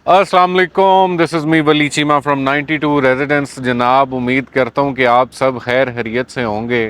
अस्सलाम वालेकुम, this is me Wali Cheema from 92 residence. जनाब, उम्मीद करता हूँ कि आप सब खैर खैरियत से होंगे।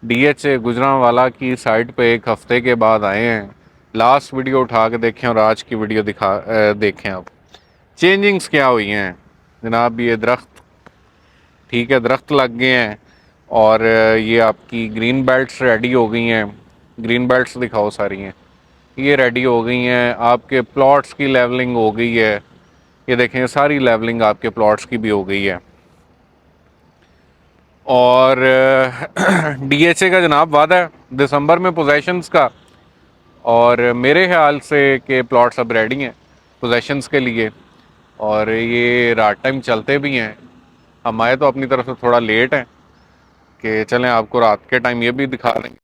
डीएचए गुजरांवाला की साइट पे एक हफ़्ते के बाद आए हैं। लास्ट वीडियो उठा के देखें और आज की वीडियो देखें। अब चेंजिंग्स क्या हुई हैं जनाब। ये दरख्त, ठीक है, दरख्त लग गए हैं और ये आपकी ग्रीन बेल्ट्स रेडी हो गई हैं। ग्रीन बेल्ट्स दिखाओ, सारी हैं ये रेडी हो गई हैं। आपके प्लॉट्स की लेवलिंग हो गई है। ये देखें, सारी लेवलिंग आपके प्लॉट्स की भी हो गई है। और डीएचए का जनाब वादा है दिसंबर में पोजेशंस का, और मेरे ख्याल से कि प्लॉट्स अब रेडी हैं पोजेशंस के लिए, और ये रात टाइम चलते भी हैं। हम आए तो अपनी तरफ से थोड़ा लेट हैं कि चलें आपको रात के टाइम ये भी दिखा देंगे,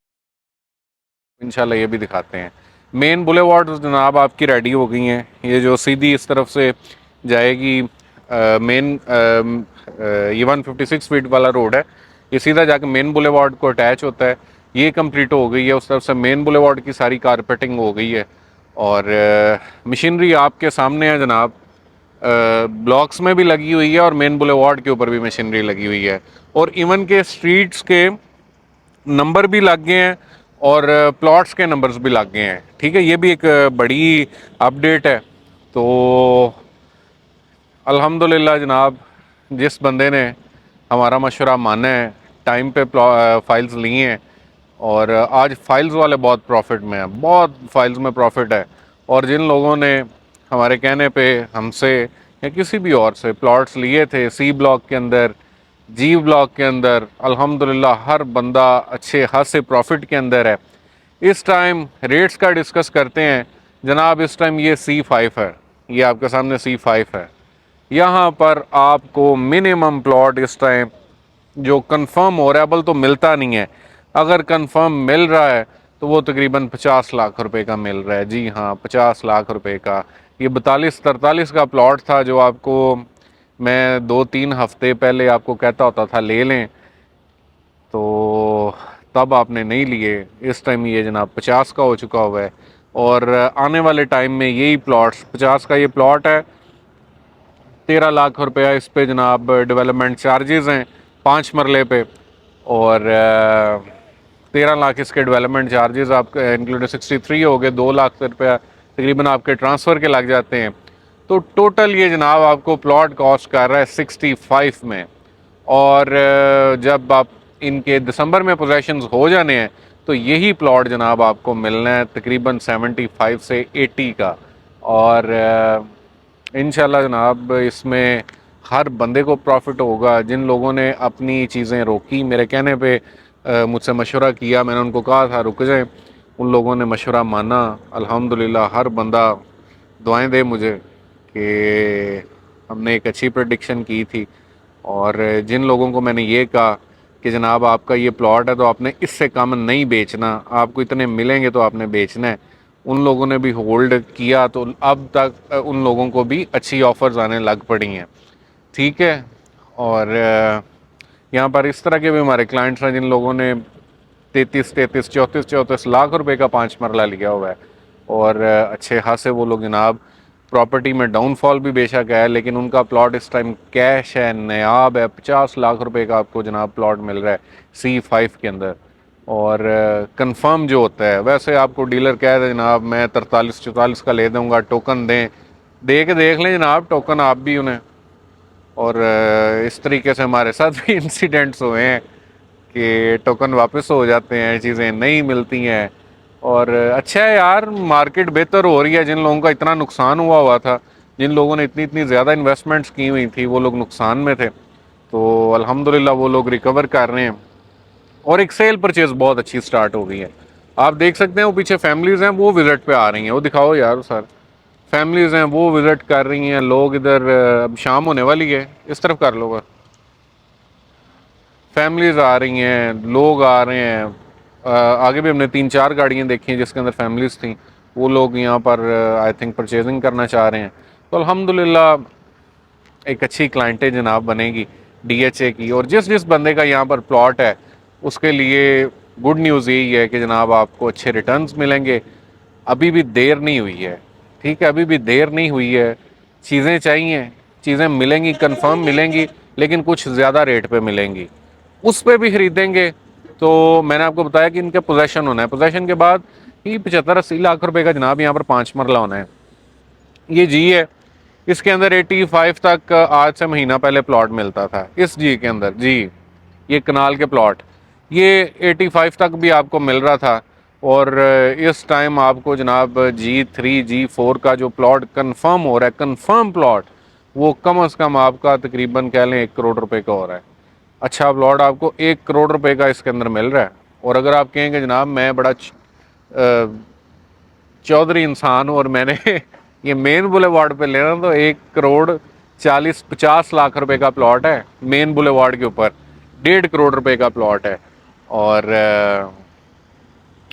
इंशाल्लाह ये भी दिखाते हैं। मेन बुलेवार्ड जनाब आपकी रेडी हो गई हैं। ये जो सीधी इस तरफ से जाएगी मेन, ये 156 फीट वाला रोड है, ये सीधा जाकर मेन बुलेवार्ड को अटैच होता है। ये कंप्लीट हो गई है। उस तरफ से मेन बुलेवार्ड की सारी कारपेटिंग हो गई है और मशीनरी आपके सामने है जनाब। ब्लॉक्स में भी लगी हुई है और मेन बुलेवार्ड के ऊपर भी मशीनरी लगी हुई है, और इवन के स्ट्रीट्स के नंबर भी लग गए हैं और प्लॉट्स के नंबर्स भी लग गए हैं। ठीक है, ये भी एक बड़ी अपडेट है। तो अल्हम्दुलिल्लाह जनाब, जिस बंदे ने हमारा मशवरा माना है, टाइम पे फाइल्स ली हैं, और आज फाइल्स वाले बहुत प्रॉफिट में हैं, बहुत फाइल्स में प्रॉफिट है। और जिन लोगों ने हमारे कहने पे हमसे या किसी भी और से प्लॉट्स लिए थे सी ब्लॉक के अंदर, जी ब्लॉक के अंदर, अल्हम्दुलिल्लाह हर बंदा अच्छे खासे प्रॉफिट के अंदर है। इस टाइम रेट्स का डिस्कस करते हैं जनाब। इस टाइम ये C5 है, ये आपके सामने C5 है। यहाँ पर आपको मिनिमम प्लॉट इस टाइम जो कंफर्म हो रहा है, बल तो मिलता नहीं है, अगर कंफर्म मिल रहा है तो वो तकरीबन 50 लाख रुपए का मिल रहा है। जी हाँ, 50 लाख रुपए का। ये 42-43 का प्लॉट था जो आपको मैं 2-3 हफ्ते पहले आपको कहता होता था ले लें, तो तब आपने नहीं लिए। इस टाइम ये जनाब 50 का हो चुका हुआ है, और आने वाले टाइम में यही प्लॉट्स, 50 का ये प्लॉट है, 13 लाख रुपया इस पे जनाब डेवलपमेंट चार्जेस हैं 5 मरले पे, और 13 लाख इसके डेवलपमेंट चार्जेस आपके इंक्लूडेड 63 हो गए। 2 लाख रुपया तकरीबन आपके ट्रांसफ़र के लग जाते हैं। तो टोटल ये जनाब आपको प्लॉट कॉस्ट कर रहा है 65 में। और जब आप इनके दिसंबर में पोजेशंस हो जाने हैं तो यही प्लॉट जनाब आपको मिलना है तकरीबन 75 से 80 का। और इंशाल्लाह जनाब इसमें हर बंदे को प्रॉफिट होगा। जिन लोगों ने अपनी चीज़ें रोकी, मेरे कहने पे मुझसे मशवरा किया, मैंने उनको कहा था रुक जाएं, उन लोगों ने मशवरा माना। अल्हम्दुलिल्लाह हर बंदा दुआएं दे मुझे कि हमने एक अच्छी प्रेडिक्शन की थी। और जिन लोगों को मैंने ये कहा कि जनाब आपका ये प्लॉट है तो आपने इससे कम नहीं बेचना, आपको इतने मिलेंगे तो आपने बेचना है, उन लोगों ने भी होल्ड किया, तो अब तक उन लोगों को भी अच्छी ऑफ़र्स आने लग पड़ी हैं। ठीक है, और यहाँ पर इस तरह के भी हमारे क्लाइंट्स हैं जिन लोगों ने 33-33, 34-34 लाख रुपए का 5 मरला लिया हुआ है, और अच्छे खासे वो लोग जनाब, प्रॉपर्टी में डाउनफॉल भी बेशक है लेकिन उनका प्लॉट इस टाइम कैश है, नायाब है। 50 लाख रुपए का आपको जनाब प्लॉट मिल रहा है C5 के अंदर। और कंफर्म जो होता है, वैसे आपको डीलर कह दे जनाब मैं 43-44 का ले दूंगा, टोकन दें, दे के देख लें जनाब टोकन आप भी उन्हें। और इस तरीके से हमारे साथ भी इंसिडेंट्स हुए हैं कि टोकन वापस हो जाते हैं, चीज़ें नहीं मिलती हैं। और अच्छा है यार, मार्केट बेहतर हो रही है। जिन लोगों का इतना नुकसान हुआ हुआ था, जिन लोगों ने इतनी इतनी ज़्यादा इन्वेस्टमेंट्स की हुई थी, वो लोग नुकसान में थे, तो अल्हम्दुलिल्लाह वो लोग रिकवर कर रहे हैं। और एक सेल परचेज बहुत अच्छी स्टार्ट हो गई है। आप देख सकते हैं वो पीछे फैमिलीज़ हैं, वो विज़िट पे आ रही हैं, वो दिखाओ यार सर। फैमिलीज़ हैं वो विज़िट कर रही हैं, लोग इधर, अब शाम होने वाली है, इस तरफ कर लो, फैमिलीज़ आ रही हैं, लोग आ रहे हैं। आगे भी हमने 3-4 गाड़ियाँ देखी हैं जिसके अंदर फैमिलीज़ थी, वो लोग यहाँ पर आई थिंक परचेजिंग करना चाह रहे हैं। तो अल्हम्दुलिल्लाह एक अच्छी क्लाइंटेज जनाब बनेगी डीएचए की। और जिस जिस बंदे का यहाँ पर प्लॉट है उसके लिए गुड न्यूज़ यही है कि जनाब आपको अच्छे रिटर्न्स मिलेंगे। अभी भी देर नहीं हुई है, ठीक है, अभी भी देर नहीं हुई है। چیزیں چاہیے، چیزیں ملیں گی، کنفرم ملیں گی، لیکن کچھ زیادہ ریٹ پہ ملیں گی، اس پہ بھی خریدیں گے. تو میں نے آپ کو بتایا کہ ان کے پوزیشن ہونا ہے، پوزیشن کے بعد یہ 75-80 لاکھ روپے کا جناب یہاں پر 5 مرلہ ہونا ہے. یہ جی ہے، اس کے اندر 85 تک آج سے مہینہ پہلے پلاٹ ملتا تھا اس جی کے اندر. جی یہ کنال کے پلاٹ یہ 85 تک بھی آپ کو مل رہا تھا. اور اس ٹائم آپ کو جناب G3 G4 کا جو پلاٹ کنفرم ہو رہا ہے، کنفرم پلاٹ، وہ کم از کم آپ کا تقریباً کہہ لیں 1 کروڑ روپے کا ہو رہا ہے. اچھا پلاٹ آپ کو 1 کروڑ روپے کا اس کے اندر مل رہا ہے. اور اگر آپ کہیں کہ جناب میں بڑا چودھری انسان ہوں اور میں نے یہ مین بولے وارڈ پہ لینا، تو 1 کروڑ 40-50 لاکھ روپے کا پلاٹ ہے مین بولے وارڈ کے اوپر، 1.5 کروڑ روپے کا پلاٹ ہے. اور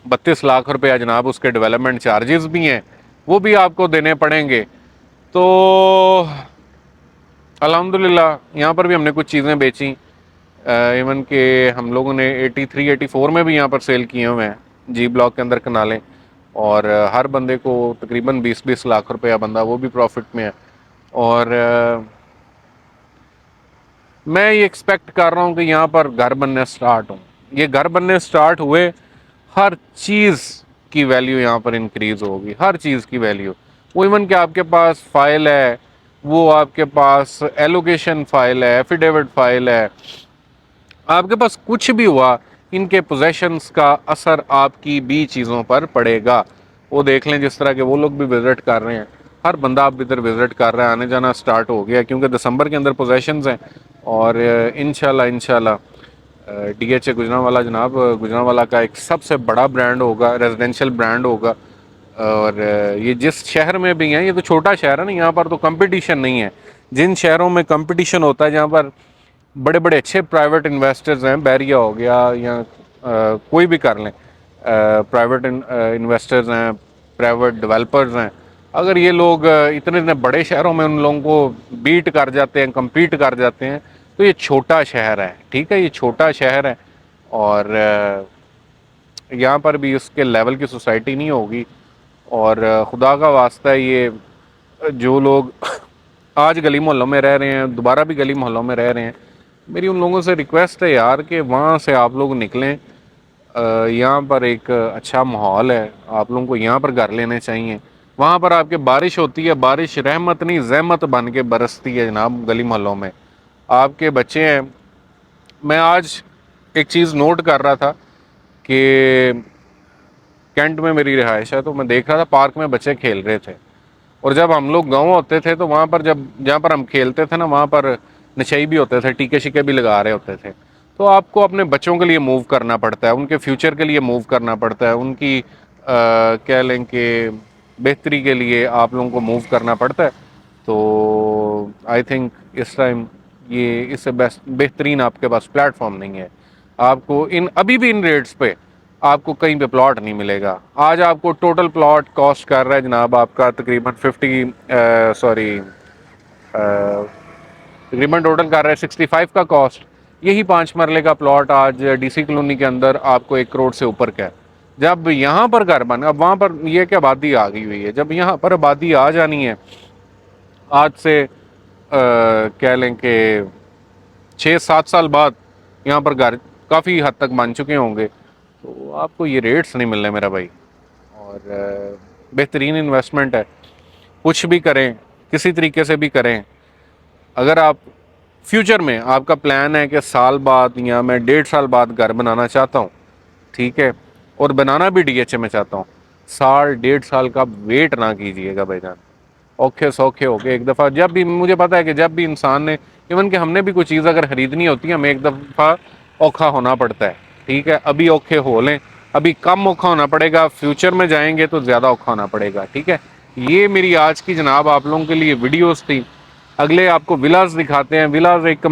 32 لاکھ روپے جناب اس کے ڈیولپمنٹ چارجز بھی ہیں، وہ بھی آپ کو دینے پڑیں گے. تو الحمدللہ یہاں پر بھی ہم نے کچھ چیزیں بیچیں، ایون کہ ہم لوگوں نے 83-84 میں بھی یہاں پر سیل کیے ہوئے ہیں جی بلاک کے اندر کنالیں. اور ہر بندے کو تقریباً 20-20 لاکھ روپیہ بندہ وہ بھی پروفٹ میں ہے. اور میں یہ ایکسپیکٹ کر رہا ہوں کہ یہاں پر گھر بننے سٹارٹ ہوں. یہ گھر بننے سٹارٹ ہوئے، ہر چیز کی ویلیو یہاں پر انکریز ہوگی، ہر چیز کی ویلیو. وہ ایون کہ آپ کے پاس فائل ہے، وہ آپ کے پاس ایلوکیشن فائل ہے، ایفیڈیوٹ فائل ہے، آپ کے پاس کچھ بھی ہوا، ان کے پوزیشنز کا اثر آپ کی بھی چیزوں پر پڑے گا. وہ دیکھ لیں جس طرح کے وہ لوگ بھی وزٹ کر رہے ہیں، ہر بندہ آپ ادھر وزٹ کر رہا ہے، آنے جانا سٹارٹ ہو گیا کیونکہ دسمبر کے اندر پوزیشنز ہیں. اور انشاءاللہ ڈی ایچ اے گجرانوالہ جناب، گجرانوالہ کا ایک سب سے بڑا برانڈ ہوگا، ریزیڈینشیل برانڈ ہوگا. اور یہ جس شہر میں بھی ہیں، یہ تو چھوٹا شہر ہے نا، یہاں پر تو کمپٹیشن نہیں ہے. جن شہروں میں کمپٹیشن ہوتا ہے، جہاں پر بڑے بڑے اچھے پرائیویٹ انویسٹرز ہیں، بیریا ہو گیا یا کوئی بھی کر لیں، پرائیویٹ انویسٹرز ہیں، پرائیویٹ ڈیولپرز ہیں، اگر یہ لوگ اتنے بڑے شہروں میں ان لوگوں کو بیٹ کر جاتے ہیں، کمپیٹ کر جاتے ہیں، تو یہ چھوٹا شہر ہے. ٹھیک ہے، یہ چھوٹا شہر ہے اور یہاں پر بھی اس کے لیول کی سوسائٹی نہیں ہوگی. اور خدا کا واسطہ ہے، یہ جو لوگ آج گلی محلوں میں رہ رہے ہیں، دوبارہ بھی گلی محلوں میں رہ رہے ہیں، میری ان لوگوں سے ریکویسٹ ہے یار کہ وہاں سے آپ لوگ نکلیں. یہاں پر ایک اچھا ماحول ہے، آپ لوگوں کو یہاں پر گھر لینے چاہیے. وہاں پر آپ کے بارش ہوتی ہے، بارش رحمت نہیں زحمت بن کے برستی ہے جناب گلی محلوں میں. آپ کے بچے ہیں، میں آج ایک چیز نوٹ کر رہا تھا کہ کینٹ میں میری رہائش ہے، تو میں دیکھ رہا تھا پارک میں بچے کھیل رہے تھے. اور جب ہم لوگ گاؤں ہوتے تھے تو وہاں پر جہاں پر ہم کھیلتے تھے نا، وہاں پر نشئی بھی ہوتے تھے، ٹیکے شکے بھی لگا رہے ہوتے تھے. تو آپ کو اپنے بچوں کے لیے موو کرنا پڑتا ہے، ان کے فیوچر کے لیے موو کرنا پڑتا ہے، ان کی کہہ لیں کہ بہتری کے لیے آپ لوگوں کو موو کرنا پڑتا ہے. تو آئی تھنک اس ٹائم یہ اس سے بہترین آپ کے پاس پلیٹ فارم نہیں ہے. آپ کو ابھی بھی ان ریٹس پہ آپ کو کہیں پہ پلاٹ نہیں ملے گا. آج آپ کو ٹوٹل پلاٹ کاسٹ کر رہا ہے جناب آپ کا تقریباً تقریباً ٹوٹل کر رہا ہے 65 کا کاسٹ. یہی 5 مرلے کا پلاٹ آج ڈی سی کالونی کے اندر آپ کو 1 کروڑ سے اوپر کا ہے. جب یہاں پر گھر بنا، اب وہاں پر یہ کہ آبادی آ گئی ہوئی ہے، جب یہاں پر آبادی آ جانی ہے آج سے کہہ لیں کہ 6-7 سال بعد یہاں پر گھر کافی حد تک بن چکے ہوں گے، تو آپ کو یہ ریٹس نہیں ملنے میرا بھائی. اور بہترین انویسٹمنٹ ہے، کچھ بھی کریں، کسی طریقے سے بھی کریں. اگر آپ فیوچر میں آپ کا پلان ہے کہ سال بعد یا میں 1.5 سال بعد گھر بنانا چاہتا ہوں، ٹھیک ہے، اور بنانا بھی ڈی ایچ اے میں چاہتا ہوں، 1.5 سال کا ویٹ نہ کیجیے گا بھائی جان. اوکھے سوکھے ہو کے ایک دفعہ، جب بھی مجھے پتا ہے کہ جب بھی انسان نے ایون کہ ہم نے بھی کوئی چیز اگر خریدنی ہوتی ہے، ہمیں ایک دفعہ اوکھا ہونا پڑتا ہے. ٹھیک ہے، ابھی اوکھے ہو لیں، ابھی کم اوکھا ہونا پڑے گا، فیوچر میں جائیں گے تو زیادہ اوکھا ہونا پڑے گا. ٹھیک ہے، یہ میری آج کی جناب آپ لوگوں کے لیے ویڈیوز تھی. اگلے آپ کو ولاز دکھاتے ہیں، ولاز ایک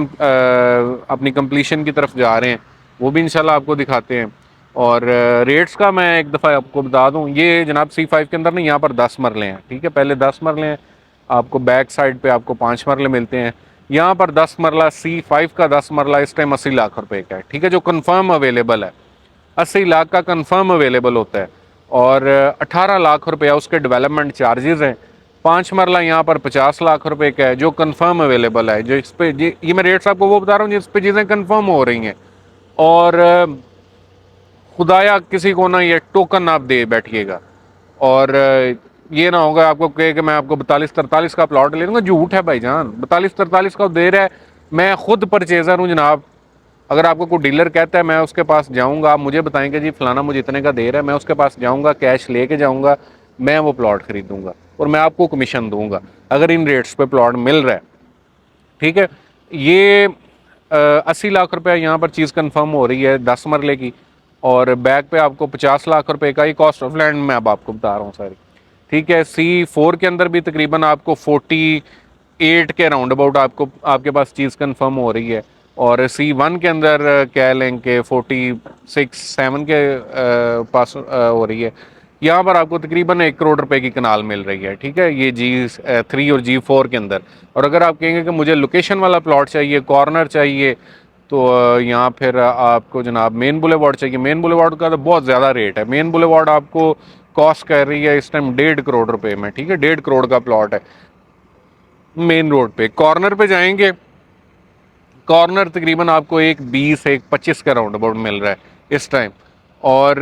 اپنی کمپلیشن کی طرف جا رہے ہیں، وہ بھی انشاءاللہ آپ کو دکھاتے ہیں. اور ریٹس کا میں ایک دفعہ آپ کو بتا دوں، یہ جناب C5 کے اندر نا یہاں پر 10 مرلے ہیں. ٹھیک ہے، پہلے 10 مرلے ہیں، آپ کو بیک سائڈ پہ آپ کو 5 مرلے ملتے ہیں. یہاں پر 10 مرلہ C5 کا 10 مرلہ اس ٹائم 80 لاکھ روپے کا ہے. ٹھیک ہے، جو کنفرم اویلیبل ہے 80 لاکھ کا کنفرم اویلیبل ہوتا ہے. اور 18 لاکھ روپیہ اس کے ڈیولپمنٹ چارجز ہیں. 5 मरला यहाँ पर 50 लाख रुपए का है जो कंफर्म अवेलेबल है, जो इस पे ये मैं रेट्स आपको वो बता रहा हूँ जिस पे चीज़ें कंफर्म हो रही हैं। और खुदाया किसी को ना ये टोकन आप दे बैठिएगा, और ये ना होगा आपको कहे कि मैं आपको 42-43 का प्लॉट ले लूँगा। झूठ है भाईजान, 42-43 का दे रहा है। मैं खुद परचेज़र हूँ जनाब। अगर आपको कोई डीलर कहता है मैं उसके पास जाऊंगा, आप मुझे बताएंगे जी फलाना मुझे इतने का दे रहा है, मैं उसके पास जाऊंगा, कैश लेके जाऊंगा, मैं वो प्लॉट खरीदूंगा और मैं आपको कमीशन दूंगा अगर इन रेट्स पे प्लॉट मिल रहा है। ठीक है, ये 80 लाख रुपए यहाँ पर चीज़ कंफर्म हो रही है 10 मरले की, और बैक पे आपको 50 लाख रुपए का ही कॉस्ट ऑफ लैंड मैं अब आपको बता रहा हूँ सारी। ठीक है, C4 के अंदर भी तकरीबन आपको 48 के राउंड अबाउट आपको आपके पास चीज़ कंफर्म हो रही है, और C1 के अंदर कह लें कि 46-7 के पास हो रही है। यहाँ पर आपको तकरीबन 1 करोड़ रुपए की कनाल मिल रही है। ठीक है, ये G3 और G4 के अंदर। और अगर आप कहेंगे कि मुझे लोकेशन वाला प्लॉट चाहिए, कॉर्नर चाहिए, तो यहाँ फिर आपको जनाब मेन बुलेवार्ड चाहिए। मेन बुलेवार्ड का तो बहुत ज़्यादा रेट है। मेन बुलेवार्ड आपको कॉस्ट कर रही है इस टाइम 1.5 करोड़ रुपए में। ठीक है, 1.5 करोड़ का प्लॉट है मेन रोड पे। कॉर्नर पे जाएंगे, कॉर्नर तकरीबन आपको 1.20-1.25 का राउंड अबाउट मिल रहा है इस टाइम। और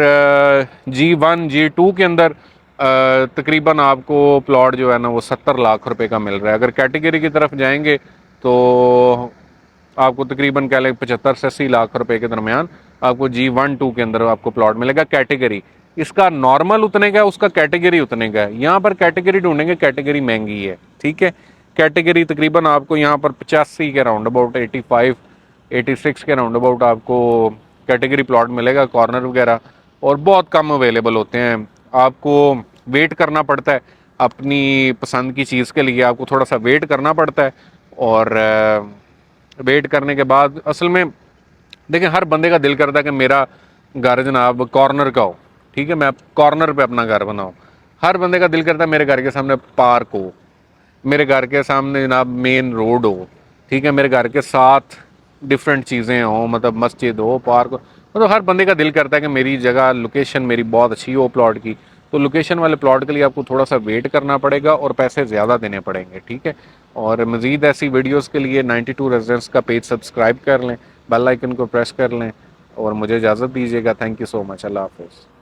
G1 G2 के अंदर तकरीबन आपको प्लॉट जो है ना वो 70 लाख रुपए का मिल रहा है। अगर कैटेगरी की तरफ जाएंगे तो आपको तकरीबन कह लें 75 से 80 लाख रुपए के दरमियान आपको G1-2 के अंदर आपको प्लॉट मिलेगा। कैटेगरी इसका नॉर्मल उतने का, उसका कैटेगरी उतने का है। यहाँ पर कैटेगरी ढूंढेंगे, कैटेगरी महंगी है। ठीक है, कैटेगरी तकरीबन आपको यहाँ पर 85 के राउंड अबाउट, 85-86 के राउंड अबाउट आपको कैटेगरी प्लॉट मिलेगा, कॉर्नर वगैरह, और बहुत कम अवेलेबल होते हैं। आपको वेट करना पड़ता है अपनी पसंद की चीज़ के लिए, आपको थोड़ा सा वेट करना पड़ता है। और वेट करने के बाद असल में देखिए हर बंदे का दिल करता है कि मेरा घर जनाब कॉर्नर का हो। ठीक है, मैं कॉर्नर पे अपना घर बनाऊँ। हर बंदे का दिल करता है मेरे घर के सामने पार्क हो, मेरे घर के सामने जनाब मेन रोड हो। ठीक है, मेरे घर के साथ डिफरेंट चीज़ें हों, मतलब मस्जिद हो, पार्क हो। मतलब हर बंदे का दिल करता है कि मेरी जगह लोकेशन मेरी बहुत अच्छी हो प्लॉट की। तो लोकेशन वाले प्लॉट के लिए आपको थोड़ा सा वेट करना पड़ेगा और पैसे ज़्यादा देने पड़ेंगे। ठीक है, और मज़ीद ऐसी वीडियोस के लिए 92 रेजिडेंट्स का पेज सब्सक्राइब कर लें, बेल आइकन को प्रेस कर लें, और मुझे इजाज़त दीजिएगा। Thank you so much. अल्लाह हाफ़िज़।